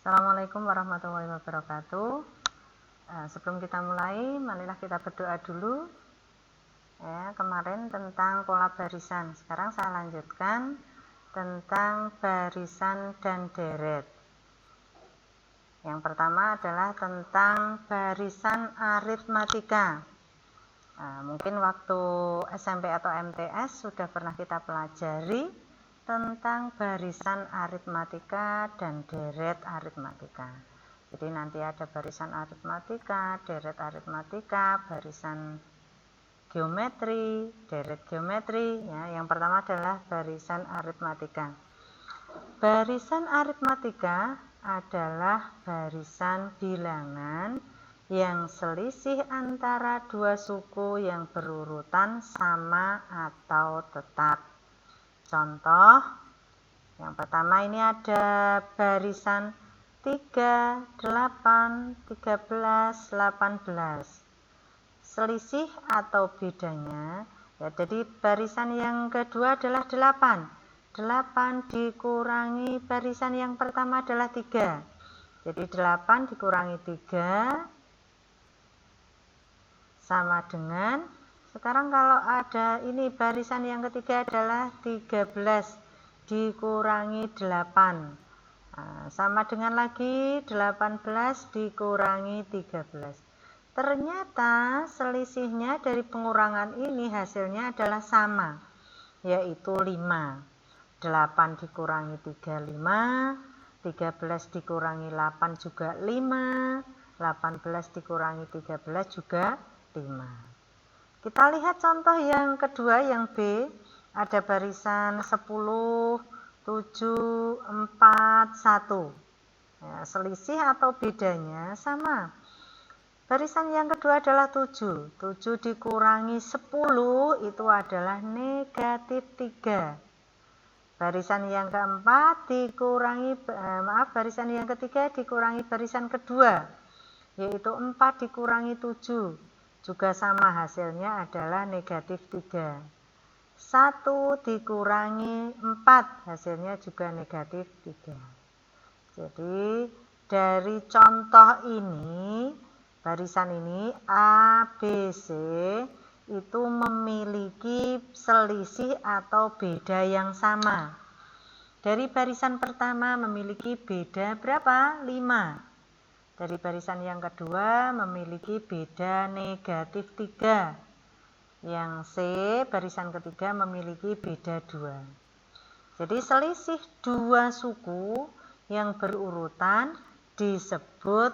Assalamualaikum warahmatullahi wabarakatuh. Sebelum kita mulai, marilah kita berdoa dulu. Kemarin tentang pola barisan, sekarang saya lanjutkan tentang barisan dan deret. Yang pertama adalah tentang barisan aritmatika. Mungkin waktu SMP atau MTS sudah pernah kita pelajari tentang barisan aritmatika dan deret aritmatika. Jadi nanti ada barisan aritmatika, deret aritmatika, barisan geometri, deret geometri. Yang pertama adalah barisan aritmatika. Barisan aritmatika adalah barisan bilangan yang selisih antara dua suku yang berurutan sama atau tetap. Contoh, yang pertama ini ada barisan 3, 8, 13, 18. Selisih atau bedanya, jadi barisan yang kedua adalah 8. 8 dikurangi barisan yang pertama adalah 3. Jadi 8 dikurangi 3 sama dengan, sekarang kalau ada ini barisan yang ketiga adalah 13 dikurangi 8. Sama dengan lagi 18 dikurangi 13. Ternyata selisihnya dari pengurangan ini hasilnya adalah sama, yaitu 5. 8 dikurangi 3, 5. 13 dikurangi 8 juga 5. 18 dikurangi 13 juga 5. Kita lihat contoh yang kedua, yang B. Ada barisan 10, 7, 4, 1. Selisih atau bedanya sama. Barisan yang kedua adalah 7. 7 dikurangi 10 itu adalah negatif 3. Barisan yang keempat dikurangi, barisan yang ketiga dikurangi barisan kedua, yaitu 4 dikurangi 7. Juga sama, hasilnya adalah negatif 3. 1 dikurangi 4, hasilnya juga negatif 3. Jadi dari contoh ini, barisan ini A, B, C itu memiliki selisih atau beda yang sama. Dari barisan pertama memiliki beda berapa? 5. Dari barisan yang kedua memiliki beda negatif 3. Yang C, barisan ketiga memiliki beda 2. Jadi selisih dua suku yang berurutan disebut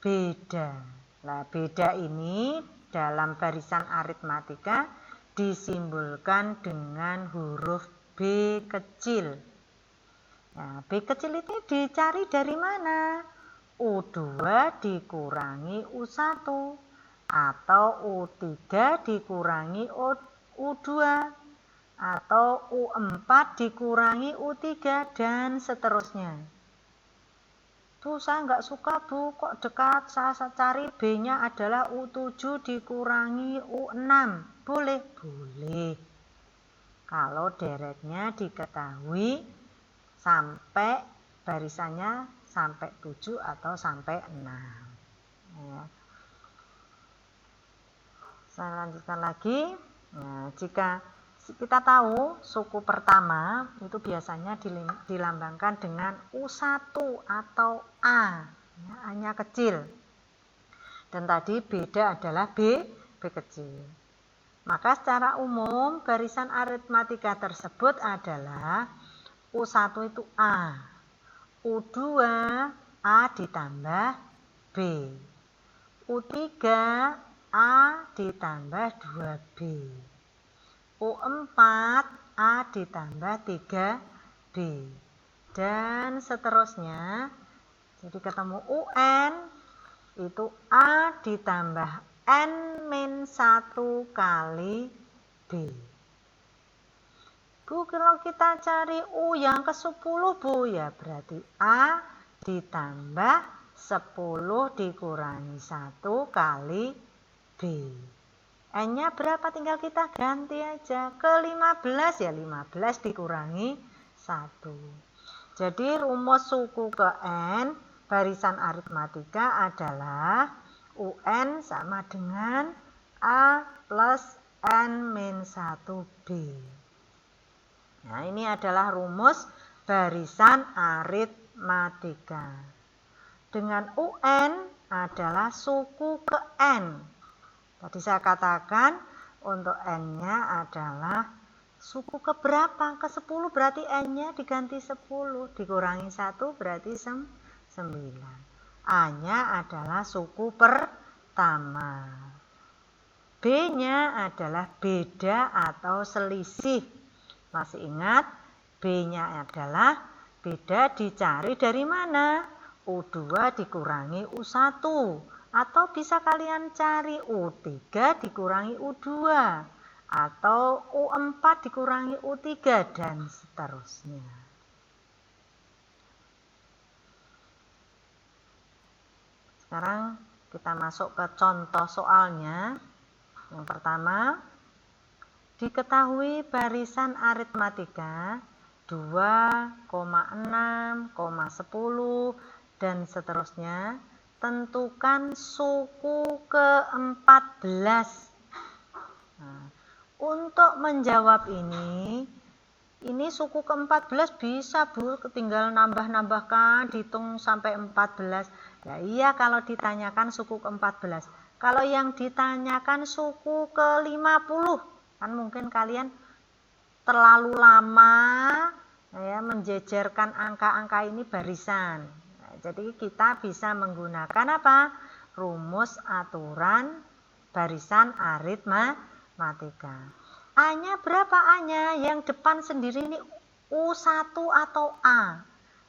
beda. Nah, beda ini dalam barisan aritmatika disimbolkan dengan huruf B kecil. Nah, B kecil itu dicari dari mana? U2 dikurangi U1 atau U3 dikurangi U2 atau U4 dikurangi U3 dan seterusnya. Tuh saya nggak suka Bu, kok dekat, saya cari B-nya adalah U7 dikurangi U6. Boleh? Boleh. Kalau deretnya diketahui sampai barisannya sampai 7 atau sampai 6. Saya lanjutkan lagi. Jika kita tahu suku pertama itu biasanya dilambangkan dengan U1 atau A, A-nya kecil. Dan tadi beda adalah B kecil. Maka secara umum barisan aritmatika tersebut adalah U1 itu A, U2 A ditambah B, U3 A ditambah 2B, U4 A ditambah 3B, dan seterusnya. Jadi ketemu UN itu A ditambah N-1 kali B. Bu, kalau kita cari U yang ke-10 Bu, ya berarti A ditambah 10 dikurangi 1 kali B. N-nya berapa? Tinggal kita ganti aja. Ke 15 ya 15 dikurangi 1. Jadi rumus suku ke N barisan aritmatika adalah UN sama dengan A plus N-1B. Nah, ini adalah rumus barisan aritmatika. Dengan UN adalah suku ke N. Tadi saya katakan untuk N-nya adalah suku ke berapa? Ke 10 berarti N-nya diganti 10. Dikurangi 1 berarti 9. A-nya adalah suku pertama. B-nya adalah beda atau selisih. Masih ingat? B-nya adalah beda dicari dari mana? U2 dikurangi U1. Atau bisa kalian cari U3 dikurangi U2. Atau U4 dikurangi U3 dan seterusnya. Sekarang kita masuk ke contoh soalnya. Yang pertama, diketahui barisan aritmatika 2,6,10 dan seterusnya. Tentukan suku ke-14. Nah, untuk menjawab ini suku ke-14 bisa Bu, tinggal nambah-nambahkan, dihitung sampai 14. Ya iya kalau ditanyakan suku ke-14. Kalau yang ditanyakan suku ke-50, kan mungkin kalian terlalu lama ya menjejerkan angka-angka ini barisan. Nah, jadi kita bisa menggunakan apa? Rumus aturan barisan aritmatika. A-nya berapa A-nya? Yang depan sendiri ini U1 atau A.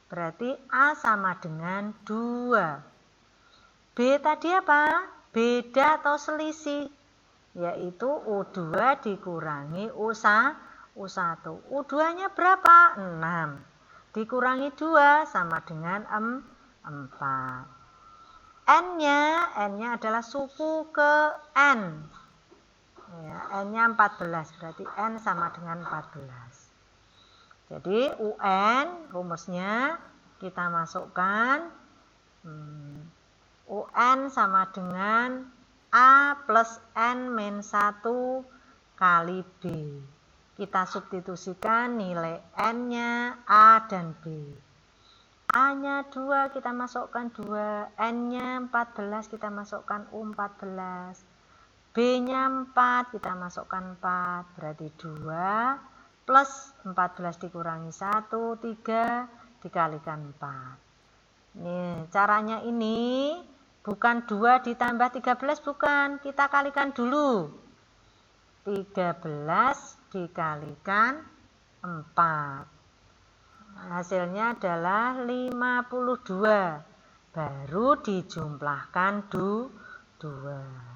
Berarti A sama dengan 2. B tadi apa? Beda atau selisih? Yaitu U2 dikurangi U1. U2-nya berapa? 6. Dikurangi 2 sama dengan 4. N-nya adalah suku ke N. Ya, N-nya 14, berarti N sama dengan 14. Jadi UN rumusnya kita masukkan UN sama dengan A plus N-1 kali B. Kita substitusikan nilai N-nya A dan B. A-nya 2 kita masukkan 2, N-nya 14 kita masukkan U14. B-nya 4 kita masukkan 4, berarti 2 plus 14 dikurangi 1, 3 dikalikan 4. Nih, caranya ini bukan 2 ditambah 13, bukan. Kita kalikan dulu. 13 dikalikan 4. Hasilnya adalah 52. Baru dijumlahkan 2.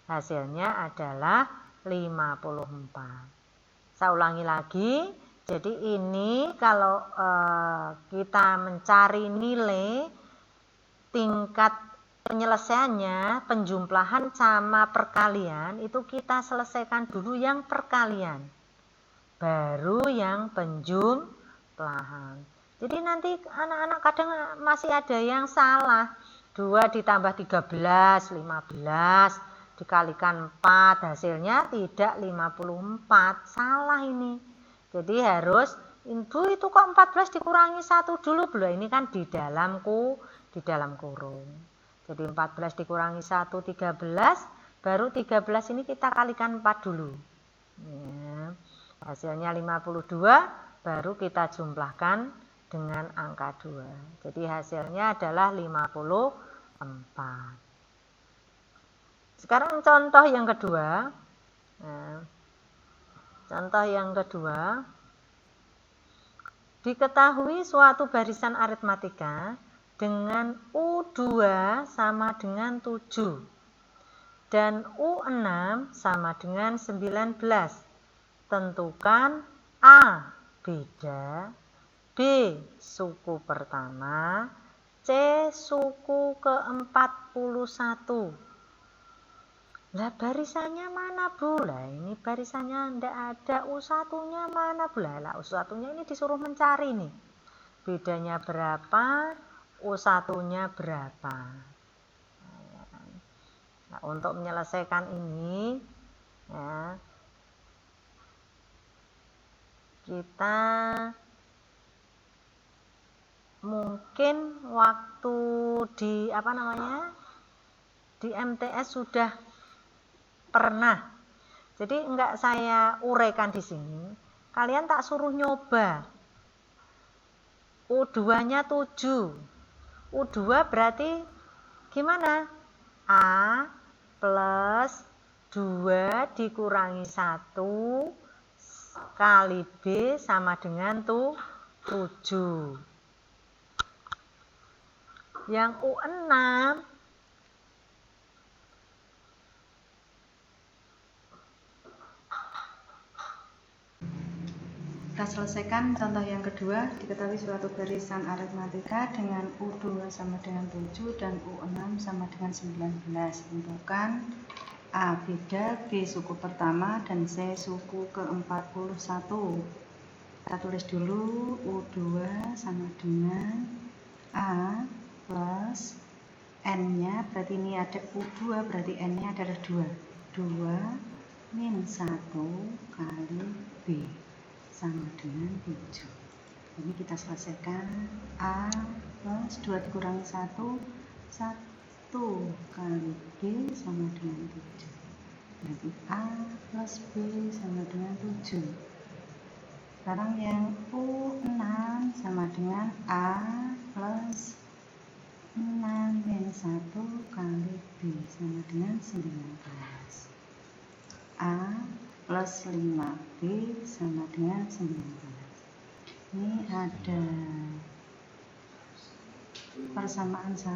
Hasilnya adalah 54. Saya ulangi lagi. Jadi ini kalau kita mencari nilai tingkat penyelesaiannya, penjumlahan sama perkalian, itu kita selesaikan dulu yang perkalian. Baru yang penjumlahan. Jadi nanti anak-anak kadang masih ada yang salah. 2 ditambah 13, 15. Dikalikan 4, hasilnya tidak 54. Salah ini. Jadi harus, Ibu itu kok 14 dikurangi 1 dulu belum? Ini kan di dalam kurung. Jadi 14 dikurangi 1, 13. Baru 13 ini kita kalikan 4 dulu. Ya. Hasilnya 52, baru kita jumlahkan dengan angka 2. Jadi hasilnya adalah 54. Sekarang contoh yang kedua. Nah, contoh yang kedua. Diketahui suatu barisan aritmatika dengan U2 sama dengan 7 dan U6 sama dengan 19. Tentukan A beda, B suku pertama, C suku ke-41. Lah barisannya mana Bu? Lah ini barisannya tidak ada, U1-nya mana Bu? Lah U1-nya ini disuruh mencari nih. bedanya berapa, U1-nya berapa. Nah, untuk menyelesaikan ini ya, kita mungkin waktu di di MTS sudah pernah, jadi enggak saya uraikan di sini, kalian tak suruh nyoba. U2-nya 7, U2 berarti gimana? A plus 2 dikurangi 1 kali B sama dengan 7. Yang U6 kita selesaikan contoh yang kedua. Diketahui suatu barisan aritmatika dengan U2 sama dengan 7 dan U6 sama dengan 19. Tentukan A beda, B suku pertama, dan C suku ke-41. Kita tulis dulu U2 sama dengan A plus N-nya, berarti ini ada U2, berarti N-nya adalah 2. 2 min 1 kali B sama dengan 7. Ini kita selesaikan. A plus 2 dikurangi 1, 1 kali B sama dengan 7. Berarti A plus B sama dengan 7. Sekarang yang U6 sama dengan A plus 6 min 1 kali B sama dengan 19. A plus 5B sama dengan 19. Ini ada persamaan 1,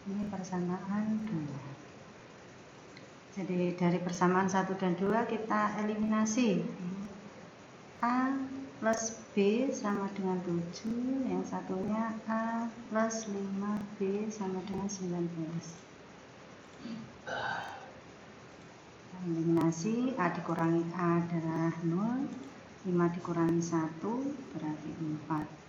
ini persamaan 2. Jadi dari persamaan 1 dan 2 kita eliminasi. A plus B sama dengan 7, yang satunya A plus 5B sama dengan 19. Eliminasi, A dikurangi A adalah 0, 5 dikurangi 1 berarti 4.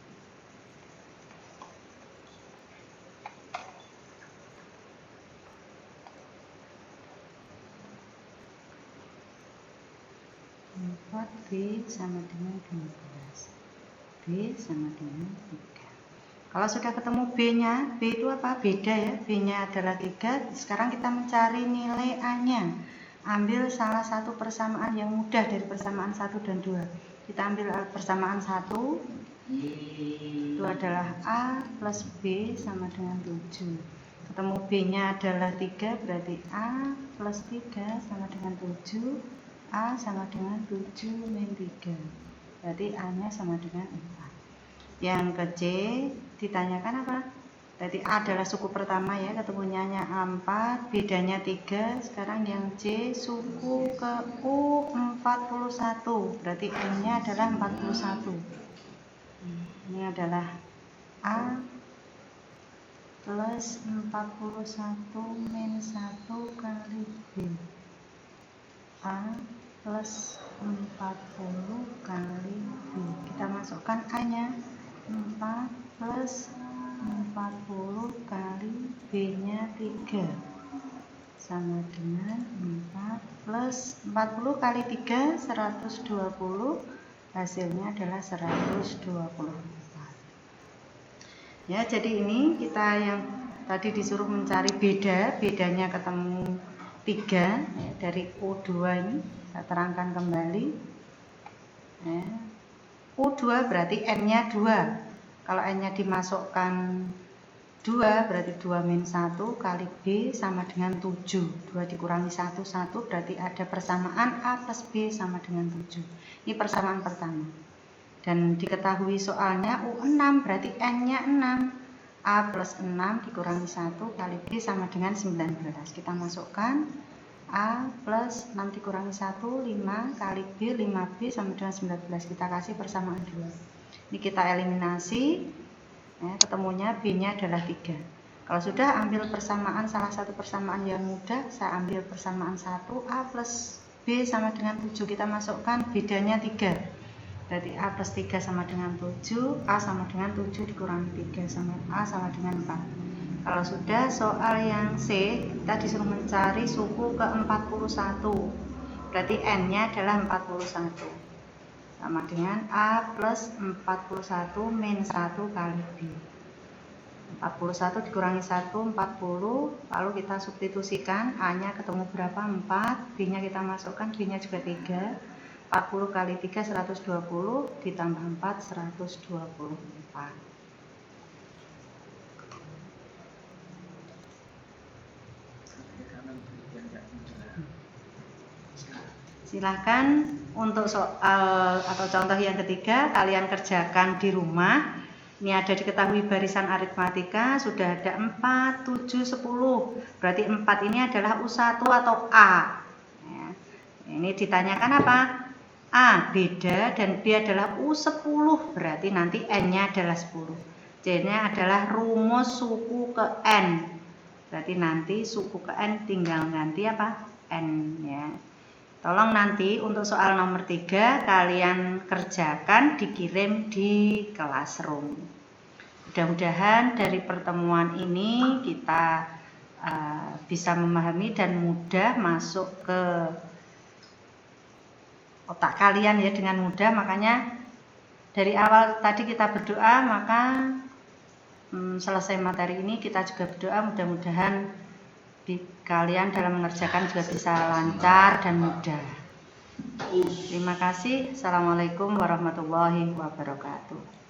B sama dengan 12, B sama dengan 3. Kalau sudah ketemu B-nya, B itu apa? Beda ya, B-nya adalah 3. Sekarang kita mencari nilai A-nya. Ambil salah satu persamaan yang mudah dari persamaan 1 dan 2. Kita ambil persamaan 1, itu adalah A plus B sama dengan 7. Ketemu B-nya adalah 3, berarti A plus 3 sama dengan 7. A sama dengan 7 min 3, berarti A-nya sama dengan 4. Yang ke C ditanyakan apa? Berarti A adalah suku pertama ya, ketemunya 4, bedanya 3. Sekarang yang C suku ke U41, berarti N-nya adalah 41. Ini adalah A plus 41 min 1 kali B. A plus 40 kali B. Kita masukkan A-nya, 4 plus 40 kali B-nya 3 sama dengan 4 plus 40 kali 3 120, hasilnya adalah 124. Ya, jadi ini kita yang tadi disuruh mencari bedanya ketemu 3 ya, dari U2 ini saya terangkan kembali ya. U2 berarti N-nya 2. Kalau N-nya dimasukkan 2 berarti 2 min 1 kali B sama dengan 7. 2 dikurangi 1, 1 berarti ada persamaan A plus B sama dengan 7. Ini persamaan pertama. Dan diketahui soalnya U6 berarti N-nya 6. A plus 6 dikurangi 1 kali B sama dengan 19. Kita masukkan A plus 6 dikurangi 1, 5 kali B, 5B sama dengan 19. Kita kasih persamaan 2. Ini kita eliminasi, ya, ketemunya B-nya adalah 3. Kalau sudah ambil persamaan, salah satu persamaan yang mudah, saya ambil persamaan 1, A plus B sama dengan 7. Kita masukkan bedanya 3. Berarti A plus 3 sama dengan 7, A sama dengan 7 dikurangi 3 sama A sama dengan 4. Kalau sudah, soal yang C, kita disuruh mencari suku ke-41. Berarti N-nya adalah 41. Sama dengan A plus 41 min 1 kali B. 41 dikurangi 1, 40. Lalu kita substitusikan, A-nya ketemu berapa? 4. B-nya kita masukkan, B-nya juga 3. 40 kali 3 120 ditambah 4 124. Silahkan untuk soal atau contoh yang ketiga kalian kerjakan di rumah. Ini ada diketahui barisan aritmatika sudah ada 4, 7, 10. Berarti 4 ini adalah U1 atau A. Ya. Ini ditanyakan apa? A beda dan B adalah U10, berarti nanti N-nya adalah 10. J-nya adalah rumus suku ke N. Berarti nanti suku ke N tinggal ganti apa? N ya. Tolong nanti untuk soal nomor 3 kalian kerjakan dikirim di Classroom. Mudah-mudahan dari pertemuan ini kita bisa memahami dan mudah masuk ke otak kalian ya dengan mudah. Makanya dari awal tadi kita berdoa, maka selesai materi ini kita juga berdoa mudah-mudahan kalian dalam mengerjakan juga bisa lancar dan mudah. Terima kasih. Assalamualaikum warahmatullahi wabarakatuh.